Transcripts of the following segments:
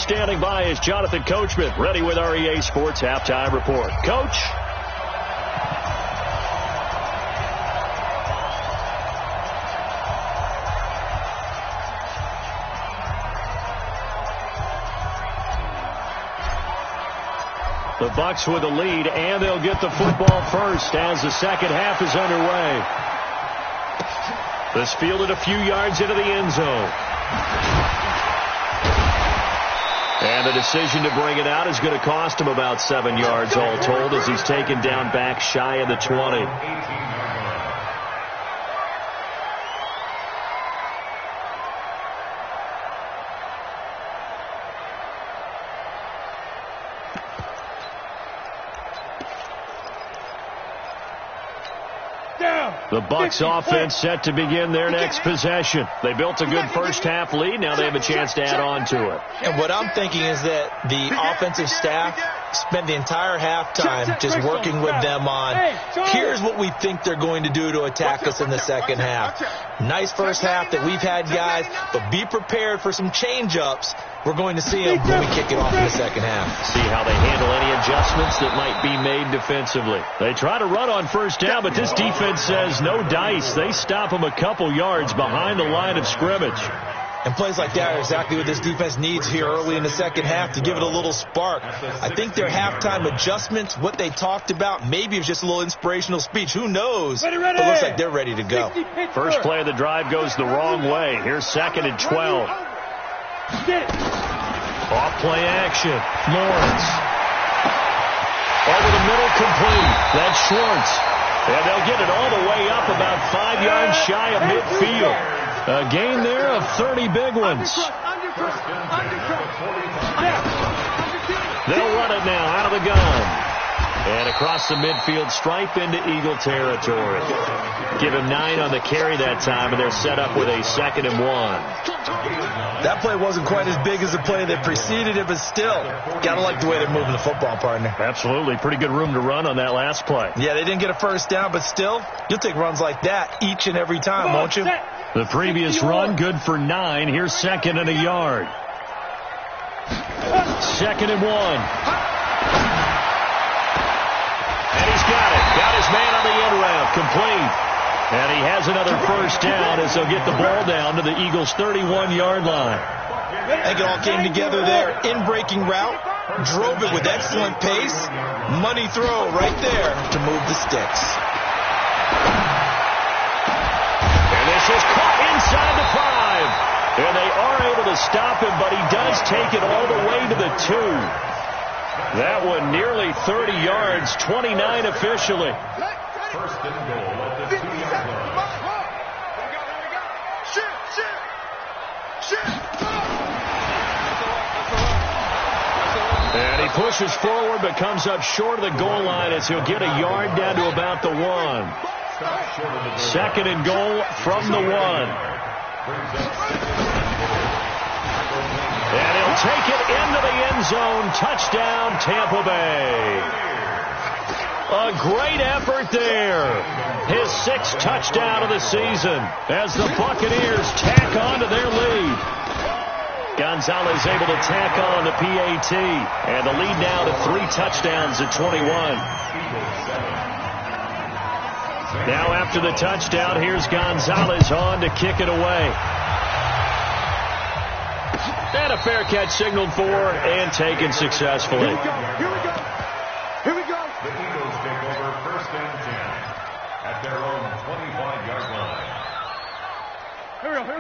standing by is Jonathan Coachman, ready with our EA Sports Halftime Report. Coach? The Bucs with the lead, and they'll get the football first as the second half is underway. This fielded a few yards into the end zone. And the decision to bring it out is going to cost him about 7 yards all told as he's taken down back shy of the 20. The Bucs offense set to begin their next possession. They built a good first-half lead. Now they have a chance to add on to it. And what I'm thinking is that the offensive staff spent the entire halftime just working with them on, here's what we think they're going to do to attack us in the second half. Nice first half that we've had, guys, but be prepared for some change-ups. We're going to see them when we kick it off in the second half. See how they handle any adjustments that might be made defensively. They try to run on first down, but this defense says no dice. They stop them a couple yards behind the line of scrimmage. And plays like that are exactly what this defense needs here early in the second half to give it a little spark. I think their halftime adjustments, what they talked about, maybe it was just a little inspirational speech. Who knows? But it looks like they're ready to go. First play of the drive goes the wrong way. Here's 2nd and 12. Off play action. Lawrence. Over the middle, complete. That's Schwartz. And they'll get it all the way up about 5 yards shy of midfield. A gain there of 30 big ones. They'll run it now out of the gun. And across the midfield stripe into Eagle territory. Give him 9 on the carry that time, and they're set up with a 2nd and 1. That play wasn't quite as big as the play that preceded it, but still, got to like the way they're moving the football, partner. Absolutely. Pretty good room to run on that last play. Yeah, they didn't get a first down, but still, you'll take runs like that each and every time, won't you? The previous run, good for 9. Here's 2nd and a yard. 2nd and 1. And he's got it. Got his man on the end route. Complete. And he has another first down as they'll get the ball down to the Eagles' 31-yard line. I think it all came together there. In-breaking route. Drove it with excellent pace. Money throw right there to move the sticks. And this is caught inside the 5. And they are able to stop him, but he does take it all the way to the 2. That one nearly 30 yards, 29 officially. First and goal at the 2-yard line. And he pushes forward but comes up short of the goal line as he'll get a yard down to about the 1. 2nd and goal from the 1. And he'll take it into the end zone. Touchdown, Tampa Bay. A great effort there. His 6th touchdown of the season as the Buccaneers tack on to their lead. Gonzalez able to tack on the PAT. And the lead now to 3 touchdowns at 21. Now after the touchdown, here's Gonzalez on to kick it away. And a fair catch signaled for and taken successfully. Here we go. The Eagles take over 1st and 10 at their own 25-yard line.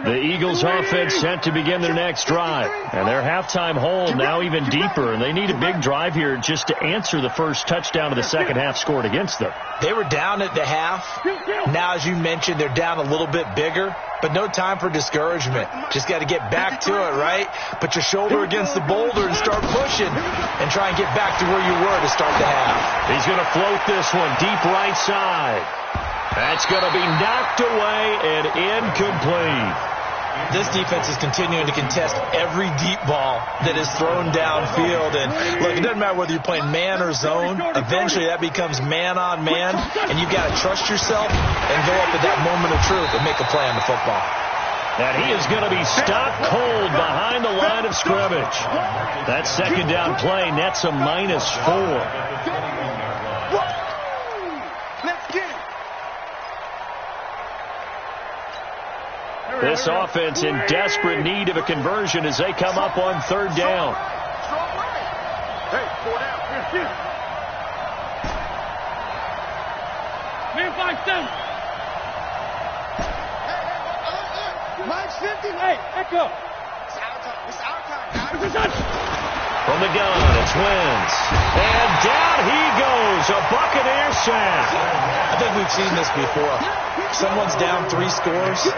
The Eagles offense set to begin their next drive. And their halftime hole now even deeper. And they need a big drive here just to answer the first touchdown of the second half scored against them. They were down at the half. Now, as you mentioned, they're down a little bit bigger. But no time for discouragement. Just got to get back to it, right? Put your shoulder against the boulder and start pushing. And try and get back to where you were to start the half. He's going to float this one deep right side. That's going to be knocked away and incomplete. This defense is continuing to contest every deep ball that is thrown downfield. And look, it doesn't matter whether you're playing man or zone. Eventually that becomes man on man. And you've got to trust yourself and go up at that moment of truth and make a play on the football. And he is going to be stopped cold behind the line of scrimmage. That second down play nets a -4. This offense in desperate need of a conversion as they come up on third down. Hey, 4 down. Here. Man, 5-7. Mike's 50. Hey, echo. It's our time. It's our time. From the gun, it's Wentz. And down he goes. A Buccaneer sack. I think we've seen this before. Someone's down 3 scores.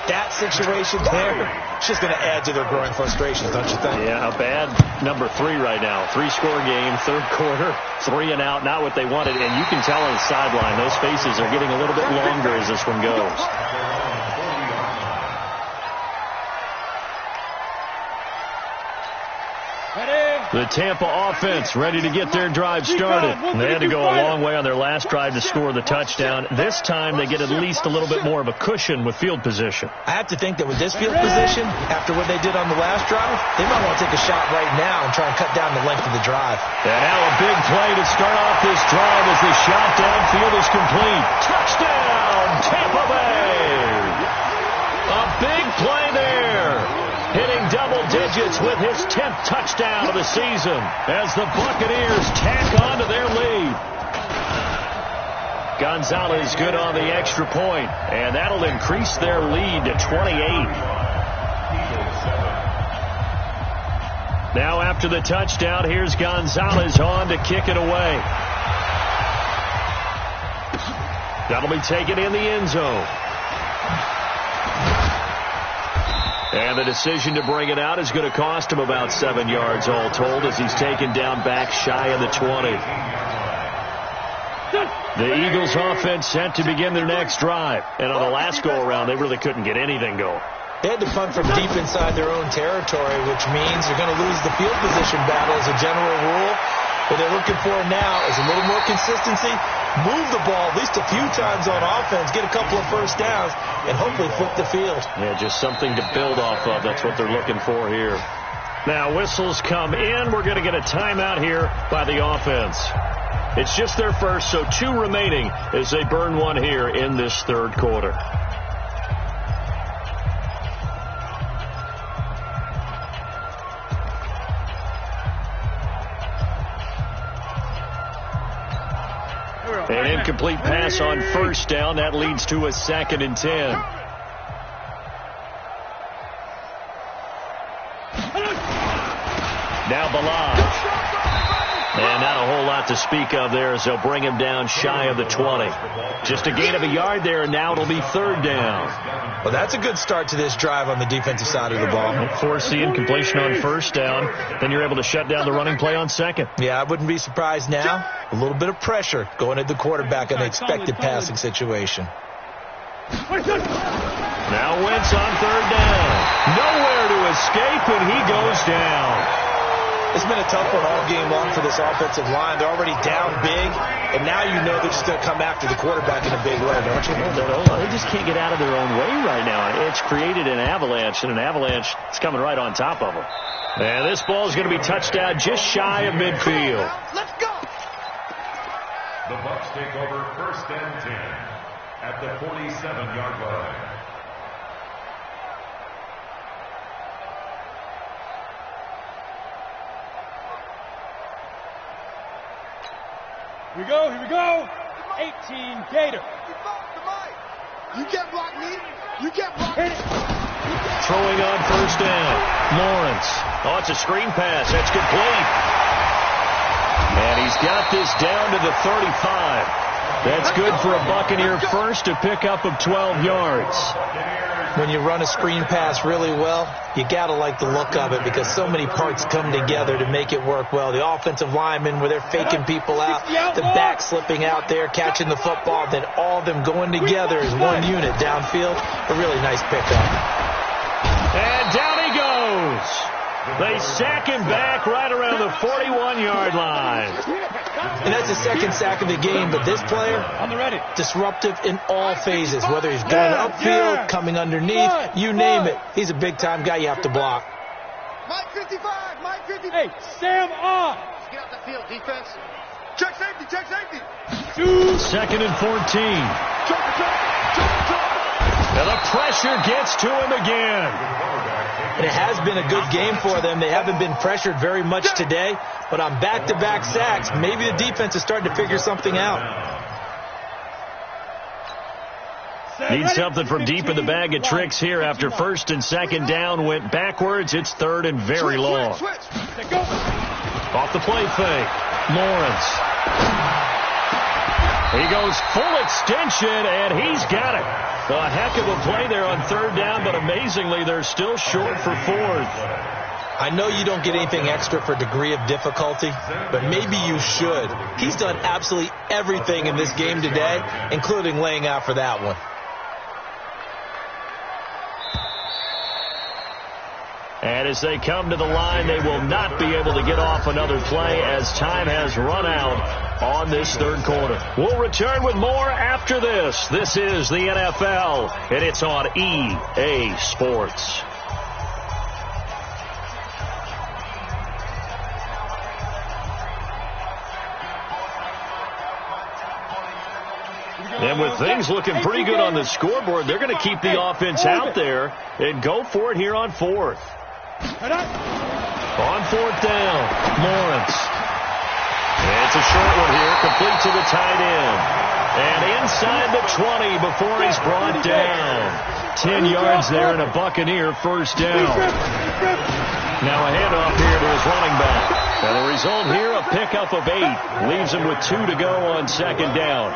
That situation there, it's just going to add to their growing frustrations, don't you think? Yeah, a bad number 3 right now. 3-score game, third quarter, 3 and out, not what they wanted. And you can tell on the sideline, those faces are getting a little bit longer as this one goes. The Tampa offense ready to get their drive started. They had to go a long way on their last drive to score the touchdown. This time they get at least a little bit more of a cushion with field position. I have to think that with this field position, after what they did on the last drive, they might want to take a shot right now and try and cut down the length of the drive. And now a big play to start off this drive as the shot downfield is complete. Touchdown, Tampa Bay! A big play there. Hitting double digits with his 10th touchdown of the season as the Buccaneers tack on to their lead. Gonzalez good on the extra point, and that'll increase their lead to 28. Now after the touchdown, here's Gonzalez on to kick it away. That'll be taken in the end zone. And the decision to bring it out is going to cost him about 7 yards all told as he's taken down back shy of the 20. The Eagles offense set to begin their next drive. And on the last go-around, they really couldn't get anything going. They had to punt from deep inside their own territory, which means they're going to lose the field position battle as a general rule. What they're looking for now is a little more consistency, move the ball at least a few times on offense, get a couple of first downs, and hopefully flip the field. Yeah, just something to build off of. That's what they're looking for here. Now whistles come in. We're going to get a timeout here by the offense. It's just their first, so 2 remaining as they burn one here in this third quarter. An incomplete pass on first down. That leads to a 2nd and 10. Now Balaj. And not a whole lot to speak of there as they'll bring him down shy of the 20. Just a gain of a yard there, and now it'll be third down. Well, that's a good start to this drive on the defensive side of the ball. Force the incompletion on first down. Then you're able to shut down the running play on second. Yeah, I wouldn't be surprised now. A little bit of pressure going at the quarterback in the expected passing situation. Now Wentz on third down. Nowhere to escape, and he goes down. It's been a tough one all game long for this offensive line. They're already down big, and now you know they're just going to come after the quarterback in a big way, don't you? They just can't get out of their own way right now. It's created an avalanche, and an avalanche is coming right on top of them. And this ball is going to be touched down just shy of midfield. Let's go. The Bucs take over first and 10 at the 47-yard line. Here we go. 18 Gator. You can't block me. You can't block me. Throwing on first down. Lawrence. Oh, it's a screen pass. That's complete. And he's got this down to the 35. That's good for a Buccaneer first, a pickup of 12 yards. When you run a screen pass really well, you got to like the look of it because so many parts come together to make it work well. The offensive linemen where they're faking people out, the back slipping out there, catching the football, then all of them going together as one unit downfield. A really nice pickup. And down he goes. They sack him back right around the 41-yard line. And that's the second sack of the game, but this player, disruptive in all phases, whether he's going upfield, coming underneath, you name it. He's a big-time guy you have to block. Mike 55, Mike 50. Hey, Sam on. Get out the field, defense. Check safety, check safety. 2nd and 14. And the pressure gets to him again. And it has been a good game for them. They haven't been pressured very much today, but on back-to-back sacks, maybe the defense is starting to figure something out. Need something from deep in the bag of tricks here after 1st and 2nd down went backwards. It's 3rd and very long. Off the play fake. Lawrence. He goes full extension, and he's got it. A heck of a play there on 3rd down, but amazingly, they're still short for 4th. I know you don't get anything extra for degree of difficulty, but maybe you should. He's done absolutely everything in this game today, including laying out for that one. And as they come to the line, they will not be able to get off another play as time has run out on this 3rd quarter. We'll return with more after this. This is the NFL, and it's on EA Sports. And with things looking pretty good on the scoreboard, they're going to keep the offense out there and go for it here on 4th. On 4th down, Lawrence. It's a short one here, complete to the tight end. And inside the 20 before he's brought down. 10 yards there and a Buccaneer 1st down. Now a handoff here to his running back. And the result here, a pickup of 8. Leaves him with 2 to go on 2nd down.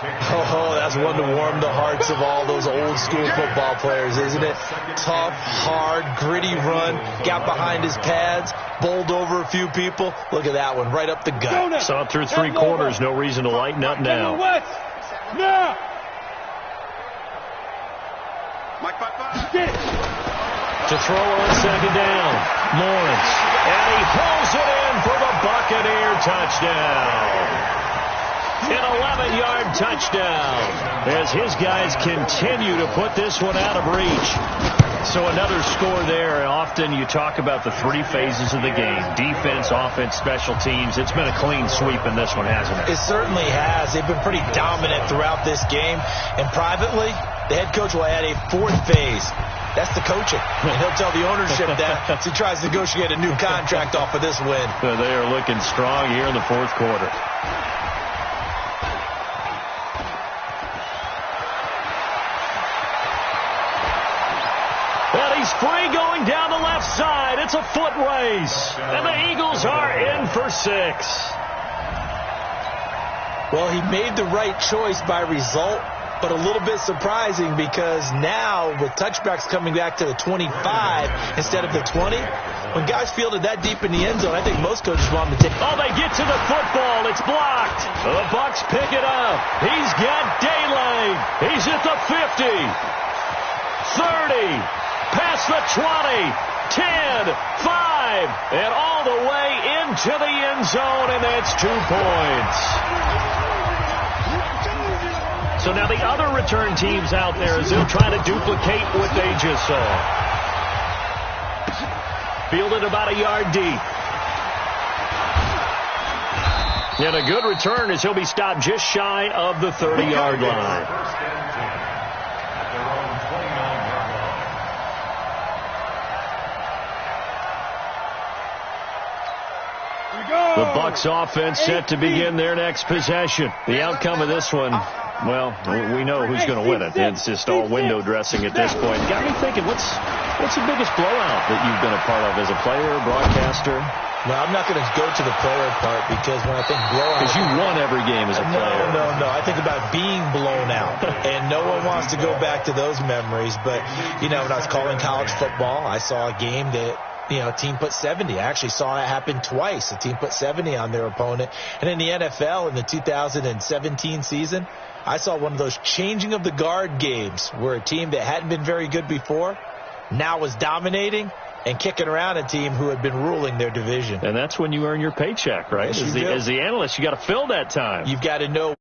Oh, that's one to warm the hearts of all those old school football players, isn't it? Tough, hard, gritty run, got behind his pads, bowled over a few people. Look at that one, right up the gut. Saw through 3 quarters, no reason to lighten up now. To throw on 2nd down, Lawrence. And he pulls it in for the Buccaneer touchdown. An 11-yard touchdown as his guys continue to put this one out of reach. So another score there. Often you talk about the 3 phases of the game: defense, offense, special teams. It's been a clean sweep in this one, hasn't it? It certainly has. They've been pretty dominant throughout this game. And privately, the head coach will add a 4th phase. That's the coaching. And he'll tell the ownership that as he tries to negotiate a new contract off of this win. They are looking strong here in the 4th quarter. He's free going down the left side. It's a foot race. And the Eagles are in for 6. Well, he made the right choice by result, but a little bit surprising because now with touchbacks coming back to the 25 instead of the 20, when guys fielded that deep in the end zone, I think most coaches want them to take. Oh, they get to the football. It's blocked. The Bucs pick it up. He's got daylight. He's at the 50, 30. Past the 20, 10, 5, and all the way into the end zone, and that's 2 points. So now the other return teams out there as they'll try to duplicate what they just saw. Fielded about a yard deep. And a good return as he'll be stopped just shy of the 30-yard line. The Bucs offense set to begin their next possession. The outcome of this one, well, we know who's going to win it. It's just all window dressing at this point. Got me thinking, what's the biggest blowout that you've been a part of as a player, broadcaster? No, I'm not going to go to the player part because when I think blowout... Because you won every game as a player. No. I think about being blown out. And no one wants to go back to those memories. But, you know, when I was calling college football, I saw a game that... a team put 70. I actually saw it happen twice. A team put 70 on their opponent. And in the NFL, in the 2017 season, I saw one of those changing of the guard games where a team that hadn't been very good before now was dominating. and kicking around a team who had been ruling their division. And that's when you earn your paycheck, right? Yes, as the analyst, you got to fill that time. You've got to know